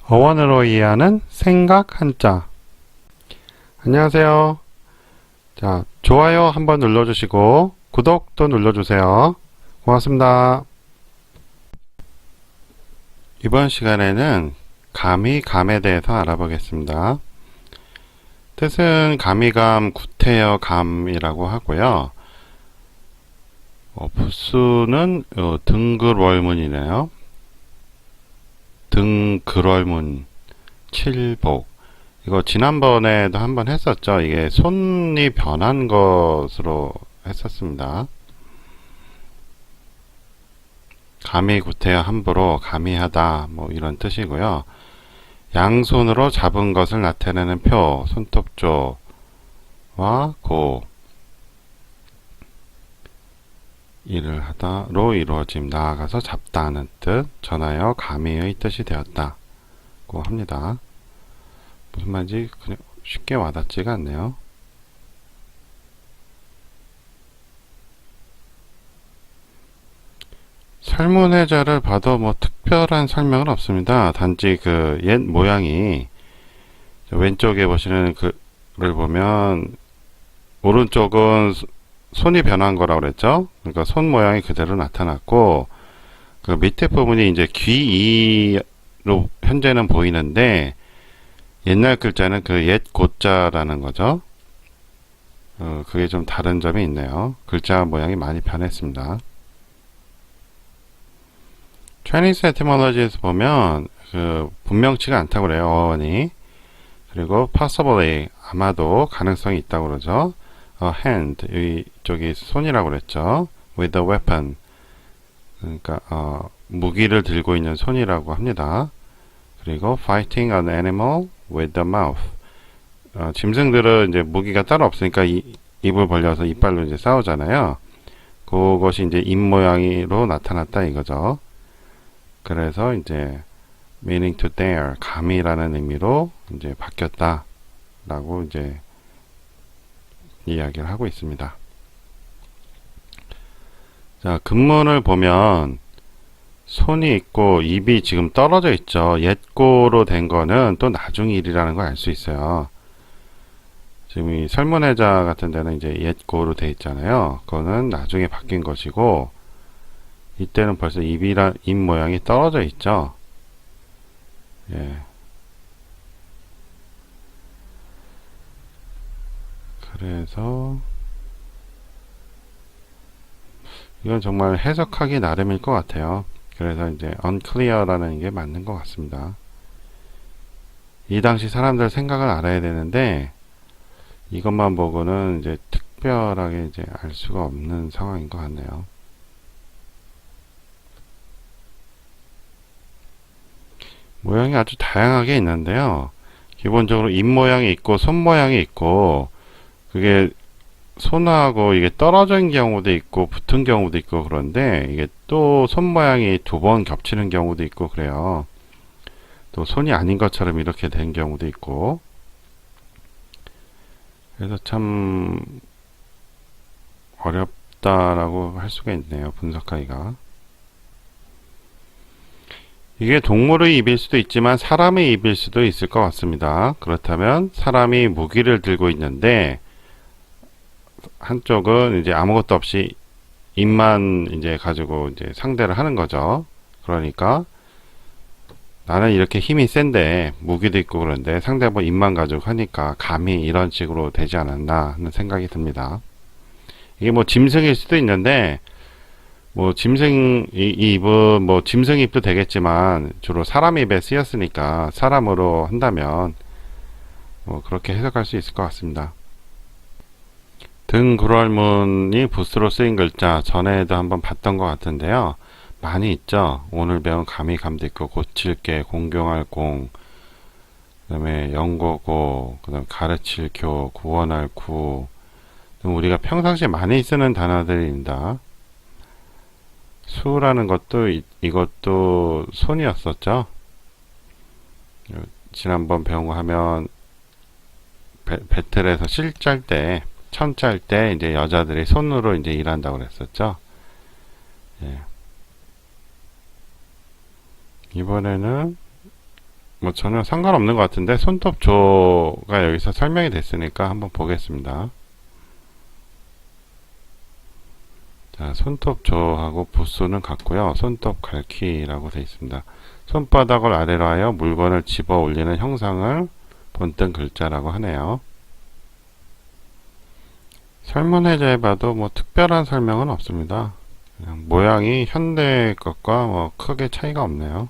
어원으로 이해하는 생각 한자. 안녕하세요. 자, 좋아요 한번 눌러주시고 구독도 눌러주세요. 고맙습니다. 이번 시간에는 감히 감에 대해서 알아보겠습니다. 뜻은 감히감, 구태여 감이라고 하고요. 부수는 등글월문이네요. 등글월문, 칠복. 이거 지난번에도 한번 했었죠. 이게 손이 변한 것으로 했었습니다. 감히 구태여 함부로 감히하다 뭐 이런 뜻이고요. 양손으로 잡은 것을 나타내는 표, 손톱조와 고 일을 하다로 이루어짐, 나아가서 잡다 하는 뜻, 전하여 감히의 뜻이 되었다고 합니다. 무슨 말인지 그냥 쉽게 와닿지가 않네요. 설문회자를 봐도 뭐 특별한 설명은 없습니다. 단지 그 옛 모양이 왼쪽에 보시는 글을 보면 오른쪽은 손이 변한 거라고 그랬죠. 그러니까 손 모양이 그대로 나타났고 그 밑에 부분이 이제 귀이로 현재는 보이는데 옛날 글자는 그 옛 고자라는 거죠. 그게 좀 다른 점이 있네요. 글자 모양이 많이 변했습니다. Chinese etymology에서 보면 그 분명치가 않다고 그래요. 어원이. 그리고 possibly 아마도 가능성이 있다고 그러죠. A hand 이쪽이 손이라고 그랬죠. With a weapon 그러니까 무기를 들고 있는 손이라고 합니다. 그리고 fighting an animal with the mouth 짐승들은 이제 무기가 따로 없으니까 입을 벌려서 이빨로 이제 싸우잖아요. 그것이 이제 입 모양으로 나타났다 이거죠. 그래서 이제 meaning to dare 감이라는 의미로 이제 바뀌었다라고 이제 이야기를 하고 있습니다. 자, 근문을 보면 손이 있고 입이 지금 떨어져 있죠. 옛고로 된 거는 또 나중 일이라는 걸 알 수 있어요. 지금 이 설문회자 같은 데는 이제 옛고로 돼 있잖아요. 그거는 나중에 바뀐 것이고 이때는 벌써 입 모양이 떨어져 있죠. 예. 그래서 이건 정말 해석하기 나름일 것 같아요. 그래서 이제 unclear라는 게 맞는 것 같습니다. 이 당시 사람들 생각을 알아야 되는데 이것만 보고는 이제 특별하게 이제 알 수가 없는 상황인 것 같네요. 모양이 아주 다양하게 있는데요. 기본적으로 입 모양이 있고 손 모양이 있고 그게 손하고 이게 떨어진 경우도 있고 붙은 경우도 있고 그런데 이게 또 손 모양이 두 번 겹치는 경우도 있고 그래요. 또 손이 아닌 것처럼 이렇게 된 경우도 있고 그래서 참 어렵다라고 할 수가 있네요. 분석하기가. 이게 동물의 입일 수도 있지만 사람의 입일 수도 있을 것 같습니다. 그렇다면 사람이 무기를 들고 있는데 한쪽은 이제 아무것도 없이 입만 이제 가지고 이제 상대를 하는 거죠. 그러니까 나는 이렇게 힘이 센데 무기도 있고 그런데 상대방 입만 가지고 하니까 감히 이런 식으로 되지 않았나 하는 생각이 듭니다. 이게 뭐 짐승일 수도 있는데 뭐 짐승 입은 뭐 짐승 입도 되겠지만 주로 사람 입에 쓰였으니까 사람으로 한다면 뭐 그렇게 해석할 수 있을 것 같습니다. 등굴월문이 부수로 쓰인 글자 전에도 한번 봤던 것 같은데요. 많이 있죠. 오늘 배운 감히 감도 있고 고칠게, 공경할 공, 그 다음에 연고고, 그 다음 가르칠 교, 구원할 구 우리가 평상시에 많이 쓰는 단어들입니다. 수라는 것도 이것도 손이었었죠. 지난번 배운 거 하면 배틀에서 실짤 때 천짤 때 이제 여자들이 손으로 이제 일한다고 그랬었죠. 예. 이번에는 뭐 전혀 상관없는 것 같은데 손톱조가 여기서 설명이 됐으니까 한번 보겠습니다. 자, 손톱조하고 부수는 같고요. 손톱 갈퀴라고 되어 있습니다. 손바닥을 아래로 하여 물건을 집어 올리는 형상을 본뜬 글자라고 하네요. 설문해제해 봐도 뭐 특별한 설명은 없습니다. 그냥 모양이 현대 것과 뭐 크게 차이가 없네요.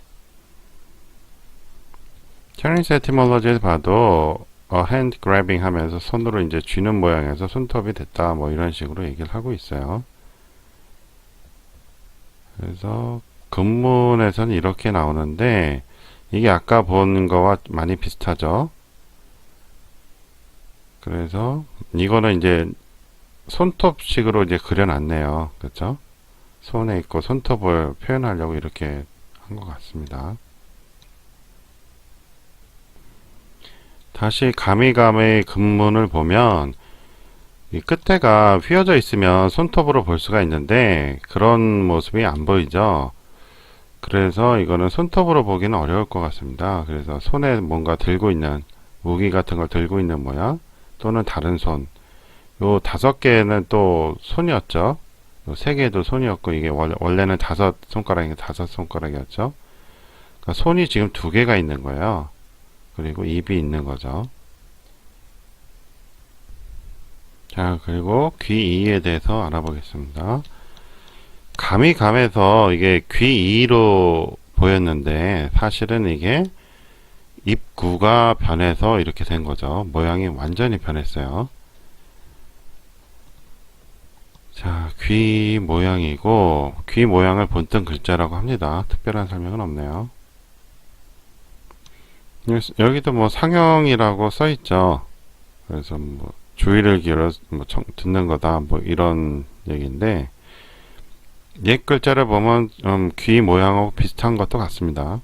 Chinese etymology에서 봐도 hand grabbing 하면서 손으로 이제 쥐는 모양에서 손톱이 됐다 뭐 이런 식으로 얘기를 하고 있어요. 그래서 근문에서는 이렇게 나오는데 이게 아까 본 거와 많이 비슷하죠. 그래서 이거는 이제 손톱식으로 이제 그려놨네요. 그렇죠? 손에 있고 손톱을 표현하려고 이렇게 한 것 같습니다. 다시 가미감의 근문을 보면 이 끝에가 휘어져 있으면 손톱으로 볼 수가 있는데 그런 모습이 안 보이죠. 그래서 이거는 손톱으로 보기는 어려울 것 같습니다. 그래서 손에 뭔가 들고 있는 무기 같은 걸 들고 있는 모양 또는 다른 손. 요 5개는 또 손이었죠. 요 3개도 손이었고 이게 원래는 5손가락이 5손가락이었죠. 그러니까 손이 지금 2개가 있는 거예요. 그리고 입이 있는 거죠. 자, 그리고 귀이에 대해서 알아보겠습니다. 가미감에서 이게 귀이로 보였는데 사실은 이게 입구가 변해서 이렇게 된 거죠. 모양이 완전히 변했어요. 자, 귀 모양이고 귀 모양을 본뜬 글자라고 합니다. 특별한 설명은 없네요. 여기도 뭐 상형이라고 써 있죠. 그래서 뭐 주의를 기울여 뭐 듣는 거다 뭐 이런 얘기인데 옛 글자를 보면 귀 모양하고 비슷한 것도 같습니다.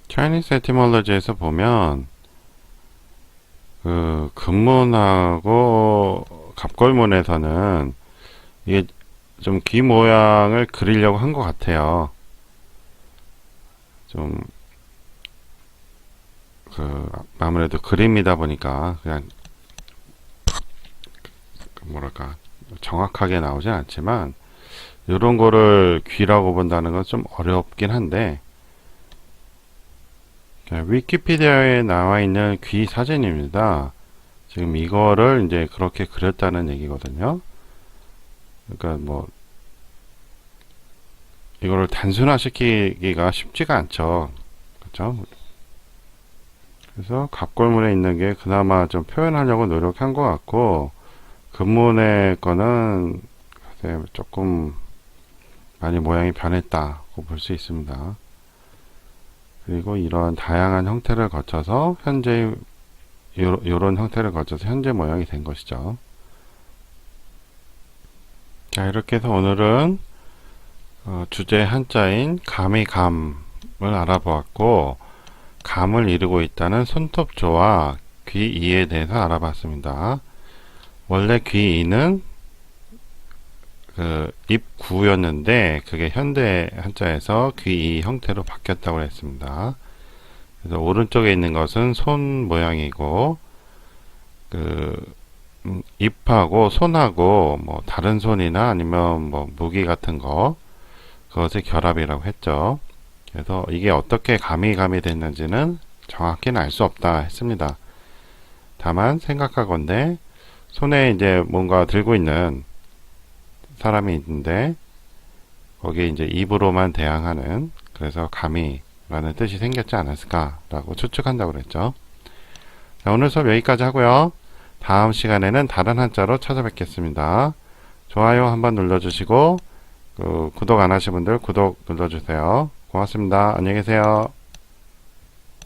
Chinese etymology에서 보면 그 근문하고 갑골문에서는 이게 좀 귀 모양을 그리려고 한 것 같아요. 좀 아무래도 그림이다 보니까 그냥 뭐랄까 정확하게 나오진 않지만 이런 거를 귀라고 본다는 건 좀 어렵긴 한데 위키피디아에 나와 있는 귀 사진입니다. 지금 이거를 이제 그렇게 그렸다는 얘기거든요. 그러니까 뭐 이거를 단순화시키기가 쉽지가 않죠. 그렇죠? 그래서 갑골문에 있는 게 그나마 좀 표현하려고 노력한 것 같고 근문의 거는 조금 많이 모양이 변했다고 볼 수 있습니다. 그리고 이런 다양한 형태를 거쳐서 현재 요런 형태를 거쳐서 현재 모양이 된 것이죠. 자, 이렇게 해서 오늘은 주제 한자인 가미감을 알아보았고 감을 이루고 있다는 손톱조와 귀이에 대해서 알아봤습니다. 원래 귀이는 입구였는데 그게 현대 한자에서 귀이 형태로 바뀌었다고 했습니다. 그래서 오른쪽에 있는 것은 손 모양이고 입하고 손하고 뭐 다른 손이나 아니면 뭐 무기 같은 거 그것의 결합이라고 했죠. 그래서 이게 어떻게 가미감이 됐는지는 정확히는 알 수 없다 했습니다. 다만 생각하건대 손에 이제 뭔가 들고 있는 사람이 있는데 거기에 이제 입으로만 대항하는 그래서 가미라는 뜻이 생겼지 않았을까라고 추측한다고 그랬죠. 자, 오늘 수업 여기까지 하고요. 다음 시간에는 다른 한자로 찾아뵙겠습니다. 좋아요 한번 눌러주시고 구독 안 하신 분들 구독 눌러주세요. 고맙습니다. 안녕히 계세요.